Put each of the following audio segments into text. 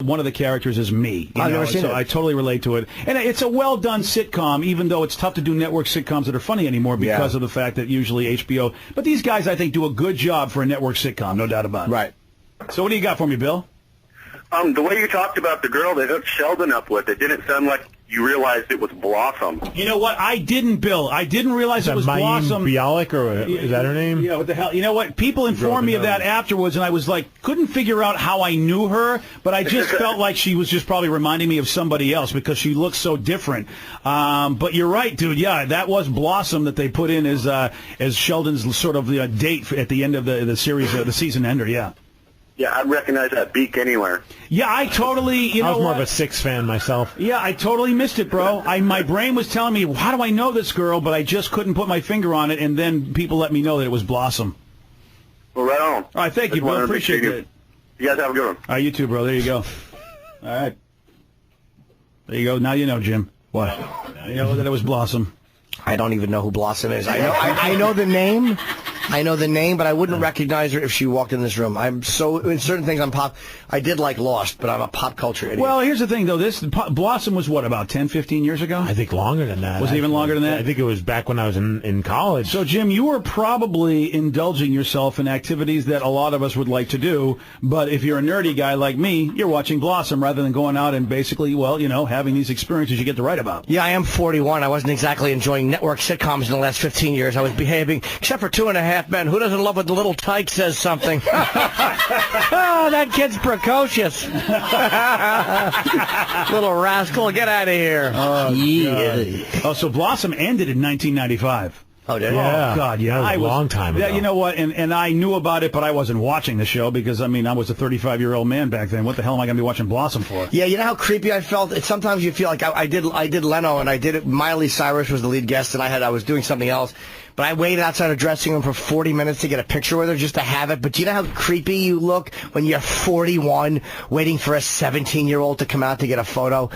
one of the characters is me. I've never seen it. I totally relate to it. And it's a well-done sitcom, even though it's tough to do network sitcoms that are funny anymore because of the fact that usually HBO... But these guys, I think, do a good job for a network sitcom, no doubt about it. Right. So what do you got for me, Bill? The way you talked about the girl they hooked Sheldon up with, it didn't sound like you realized it was Blossom. You know what? I didn't, Bill. I didn't realize it was Blossom. Bialik, or is that her name? Yeah, what the hell? You know what? People informed me of that afterwards, and I was like, couldn't figure out how I knew her, but I just felt like she was just probably reminding me of somebody else because she looks so different. But you're right, dude. Yeah, that was Blossom that they put in as Sheldon's sort of date at the end of the series, the season ender. Yeah. Yeah, I recognize that beak anywhere. Yeah, I totally, I was more of a Six fan myself. Yeah, I totally missed it, bro. My brain was telling me, how do I know this girl? But I just couldn't put my finger on it, and then people let me know that it was Blossom. Well, right on. All right, thank you, Bill. Appreciate it. You guys have a good one. All right, you too, bro. There you go. All right. There you go. Now you know, Jim. What? Now you know that it was Blossom. I don't even know who Blossom is. I know the name. I know the name, but I wouldn't recognize her if she walked in this room. I'm so in certain things. I did like Lost, but I'm a pop culture idiot. Well, here's the thing, though. This Blossom was what, about 10, 15 years ago? I think longer than that. Was it even longer than that? I think it was back when I was in college. So, Jim, you were probably indulging yourself in activities that a lot of us would like to do, but if you're a nerdy guy like me, you're watching Blossom rather than going out and basically, well, you know, having these experiences you get to write about. Yeah, I am 41. I wasn't exactly enjoying network sitcoms in the last 15 years. I was behaving, except for 2.5 Men. Who doesn't love when the little tyke says something? Oh, that kid's precocious. Little rascal, get out of here. Oh, yeah. Oh, so Blossom ended in 1995. Oh, did it? Yeah. Oh, God, yeah. That was a long time ago. Yeah, you know what? And I knew about it, but I wasn't watching the show because, I mean, I was a 35-year-old man back then. What the hell am I going to be watching Blossom for? Yeah, you know how creepy I felt? Sometimes you feel like I did Leno, and I did it. Miley Cyrus was the lead guest, and I was doing something else. But I waited outside a dressing room for 40 minutes to get a picture with her just to have it. But do you know how creepy you look when you're 41 waiting for a 17-year-old to come out to get a photo?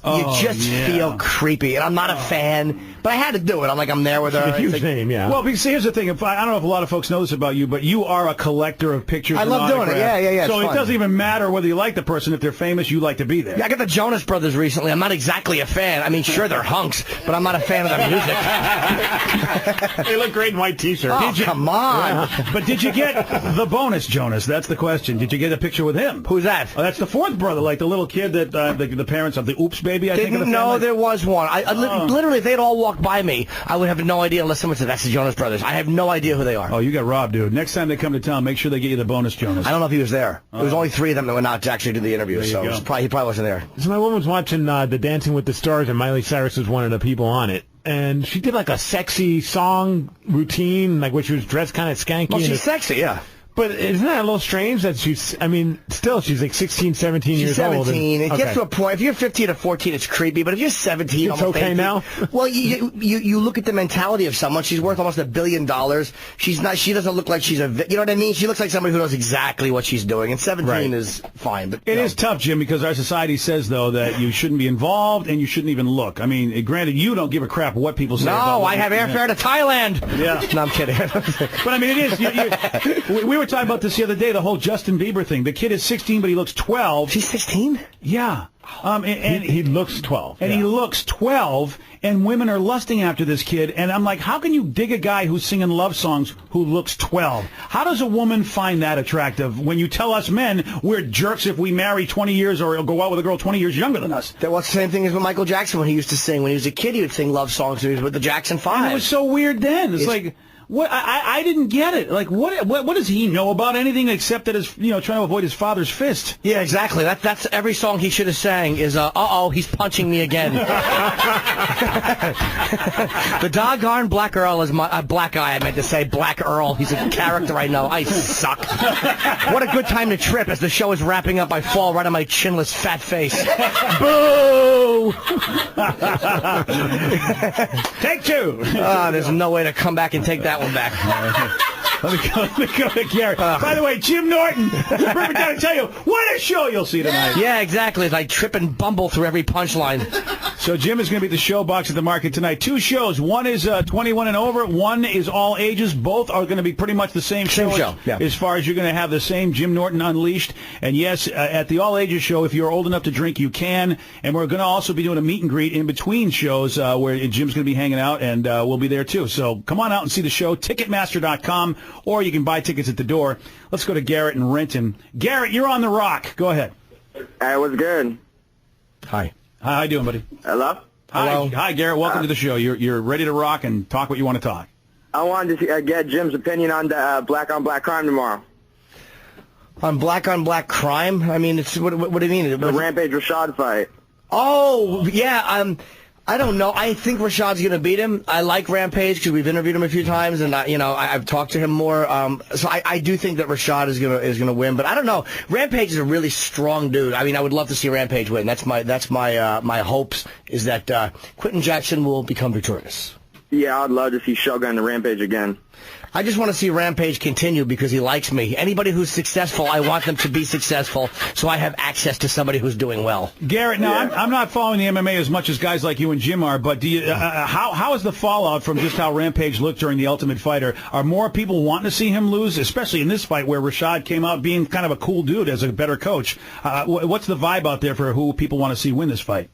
You just feel creepy. And I'm not a fan, but I had to do it. I'm there with her. She's a huge name, yeah. Well, because here's the thing. I don't know if a lot of folks know this about you, but you are a collector of pictures. I love doing it. Yeah. So it doesn't even matter whether you like the person. If they're famous, you like to be there. Yeah, I got the Jonas Brothers recently. I'm not exactly a fan. I mean, sure, they're hunks, but I'm not a fan of their music. They look great in white T-shirts. Oh, come on. Yeah. But did you get the bonus, Jonas? That's the question. Did you get a picture with him? Who's that? Oh, that's the fourth brother, like the little kid that the parents of the Oops baby, I think. Of the No, there was one. Literally, if they'd all walked by me, I would have no idea unless someone said, that's the Jonas Brothers. I have no idea who they are. Oh, you got robbed, dude. Next time they come to town, make sure they get you the bonus, Jonas. I don't know if he was there. There was only 3 of them that went out to actually do the interview, so he probably wasn't there. So my woman was watching the Dancing with the Stars, and Miley Cyrus was one of the people on it. And she did like a sexy song routine, like where she was dressed kind of skanky. Well, she's sexy, yeah. But isn't that a little strange that she's like 16, 17 years old? She's 17. It gets to a point. If you're 15 or 14, it's creepy. But if you're 17, it's okay 18, now? Well, you look at the mentality of someone. She's worth almost $1 billion. She's not. She doesn't look like she's you know what I mean? She looks like somebody who knows exactly what she's doing. And 17 is fine. But it is tough, Jim, because our society says, though, that you shouldn't be involved and you shouldn't even look. I mean, granted, you don't give a crap what people say. No, I have airfare to Thailand. Yeah. No, I'm kidding. But, I mean, it is. We were talking about this the other day, the whole Justin Bieber thing. The kid is 16, but he looks 12. She's 16? Yeah. And he looks 12. And he looks 12, and women are lusting after this kid. And I'm like, how can you dig a guy who's singing love songs who looks 12? How does a woman find that attractive when you tell us men we're jerks if we marry 20 years or go out with a girl 20 years younger than us? That was the same thing as with Michael Jackson when he used to sing. When he was a kid, he would sing love songs with the Jackson 5. And it was so weird then. It's like... What I didn't get it. Like what does he know about anything except that his trying to avoid his father's fist? Yeah, exactly. That's every song he should have sang is he's punching me again. The doggone Black Earl is my black guy. I meant to say Black Earl. He's a character I know. I suck. What a good time to trip. As the show is wrapping up, I fall right on my chinless fat face. Boo! Take 2. There's no way to come back and take that one back. Let me go to Gary. By the way, Jim Norton, perfect time to tell you what a show you'll see tonight. Yeah, exactly. As I trip and bumble through every punchline. So Jim is going to be at the Showbox at the Market tonight. 2 shows. One is 21 and over. One is all ages. Both are going to be pretty much the same show. Yeah. As far as you're going to have the same Jim Norton Unleashed. And yes, at the all ages show, if you're old enough to drink, you can. And we're going to also be doing a meet and greet in between shows where Jim's going to be hanging out, and we'll be there too. So come on out and see the show. Ticketmaster.com, or you can buy tickets at the door. Let's go to Garrett and Renton. Garrett, you're on the Rock. Go ahead. Hey, what's good? Hi. How you doing, buddy? Hello? Hi, Garrett. Welcome to the show. You're ready to rock and talk what you want to talk. I wanted to get Jim's opinion on the black on black crime tomorrow. On black crime? I mean, it's what do you mean? The Rampage Rashad fight. Oh, yeah. I don't know. I think Rashad's going to beat him. I like Rampage because we've interviewed him a few times, and I've talked to him more. So I do think that Rashad is going to win, but I don't know. Rampage is a really strong dude. I mean, I would love to see Rampage win. That's my hopes is that Quentin Jackson will become victorious. Yeah, I'd love to see Shogun the Rampage again. I just want to see Rampage continue because he likes me. Anybody who's successful, I want them to be successful so I have access to somebody who's doing well. Garrett, now, I'm not following the MMA as much as guys like you and Jim are, but do you, how is the fallout from just how Rampage looked during the Ultimate Fighter? Are more people wanting to see him lose, especially in this fight where Rashad came out being kind of a cool dude as a better coach? What's the vibe out there for who people want to see win this fight?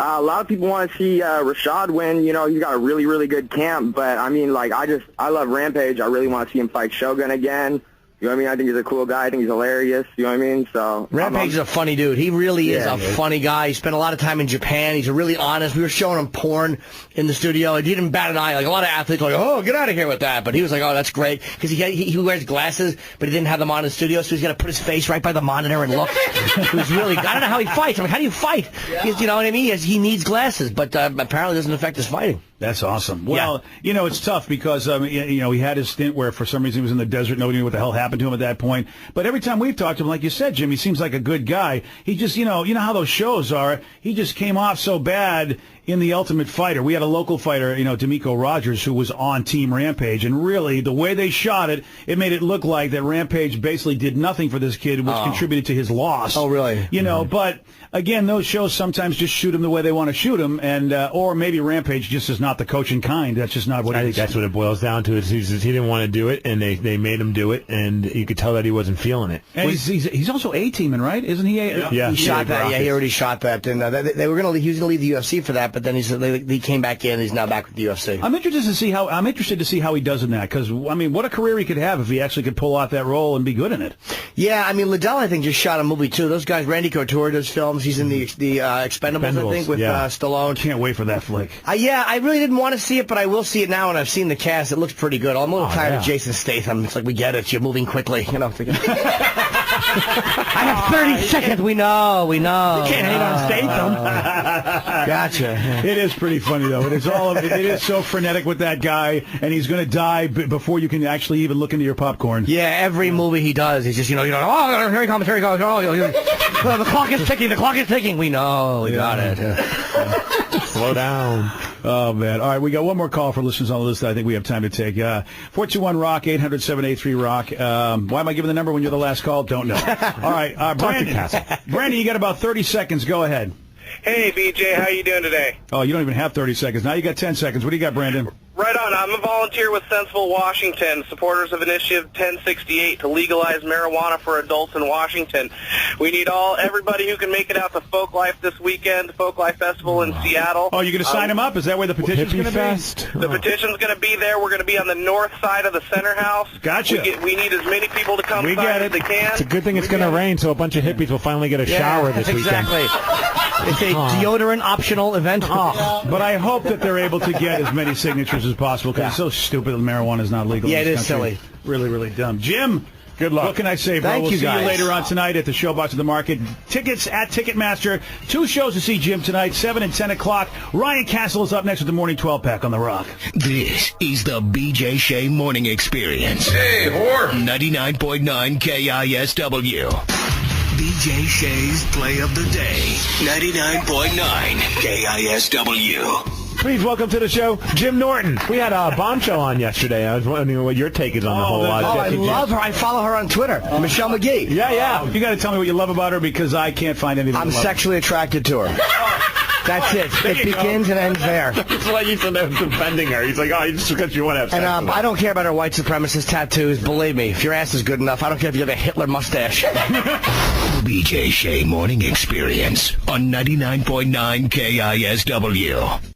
A lot of people want to see Rashad win. You know, he's got a really, really good camp. But, I mean, like, I love Rampage. I really want to see him fight Shogun again. You know what I mean? I think he's a cool guy. I think he's hilarious. You know what I mean? So Rampage is a funny dude. He really is a funny guy. He spent a lot of time in Japan. He's really honest. We were showing him porn in the studio. He didn't bat an eye. Like a lot of athletes are like, oh, get out of here with that. But he was like, oh, that's great. Because he wears glasses, but he didn't have them on in the studio, so he's got to put his face right by the monitor and look. It was really, I don't know how he fights. I'm like, how do you fight? You know what I mean? He needs glasses, but apparently it doesn't affect his fighting. That's awesome. Well, you know, it's tough because, he had his stint where for some reason he was in the desert. Nobody knew what the hell happened to him at that point. But every time we've talked to him, like you said, Jim, he seems like a good guy. He just, you know how those shows are. He just came off so bad in the Ultimate Fighter. We had a local fighter, D'Amico Rogers, who was on Team Rampage. And really, the way they shot it, it made it look like that Rampage basically did nothing for this kid, which contributed to his loss. Oh, really? But again, those shows sometimes just shoot him the way they want to shoot him, and or maybe Rampage just is not the coaching kind. That's just not what I think that's what it boils down to. He didn't want to do it, and they made him do it, and you could tell that he wasn't feeling it. And he's also A-teaming, right? Isn't he? He shot that. Yeah, he already shot that. And he was going to leave the UFC for that, but then he came back in. He's now back with the UFC. I'm interested to see how he does in that, because I mean, what a career he could have if he actually could pull off that role and be good in it. Yeah, I mean, Liddell, I think, just shot a movie too. Those guys, Randy Couture does films. He's in the Expendables, I think, with Stallone. Can't wait for that flick. I really didn't want to see it, but I will see it now, and I've seen the cast. It looks pretty good. I'm a little tired of Jason Statham. It's like, we get it. You're moving quickly. I have 30 seconds. We know. You can't hate on Statham. Gotcha. It is pretty funny, though. It is so frenetic with that guy, and he's going to die before you can actually even look into your popcorn. Yeah, every movie he does, he's just, oh, here he comes, here he goes. Oh, the clock is ticking, We know. We got it. Slow down. Oh, man. All right, we got one more call for listeners on the list that I think we have time to take. 421-ROCK, 800-783-ROCK. Why am I giving the number when you're the last call? Don't know. All right, Brandon, you got about 30 seconds. Go ahead. Hey, BJ, how you doing today? Oh, you don't even have 30 seconds. Now you got 10 seconds. What do you got, Brandon? Right on. I'm a volunteer with Sensible Washington, supporters of Initiative 1068 to legalize marijuana for adults in Washington. We need everybody who can make it out to Folk Life this weekend, Folk Life Festival in Seattle. Oh, you're going to sign them up? Is that where the petition's going to be? The petition's going to be there. We're going to be on the north side of the center house. Gotcha. We need as many people to come sign as they can. It's a good thing it's going to rain, so a bunch of hippies will finally get a shower this weekend. Exactly. It's a deodorant optional event. But I hope that they're able to get as many signatures as possible, because it's so stupid that marijuana is not legal in this country. It is silly. Really, really dumb. Jim, good luck. What can I say, bro? We'll see you later on tonight at the Showbox at the Market. Tickets at Ticketmaster. 2 shows to see Jim tonight, 7 and 10 o'clock. Ryan Castle is up next with the Morning 12-pack on The Rock. This is the BJ Shea Morning Experience. Hey, whore! 99.9 KISW. BJ Shea's Play of the Day. 99.9 KISW. Please welcome to the show, Jim Norton. We had a Boncho on yesterday. I was wondering what your take is on the whole I love her. I follow her on Twitter. Michelle McGee. Yeah. You got to tell me what you love about her, because I can't find anything. I'm sexually attracted to her. That's it. It begins and ends there. That's why you said that defending her. He's like, oh, just because you want to have sex. And I don't care about her white supremacist tattoos. Believe me, if your ass is good enough, I don't care if you have a Hitler mustache. BJ Shea Morning Experience on 99.9 KISW.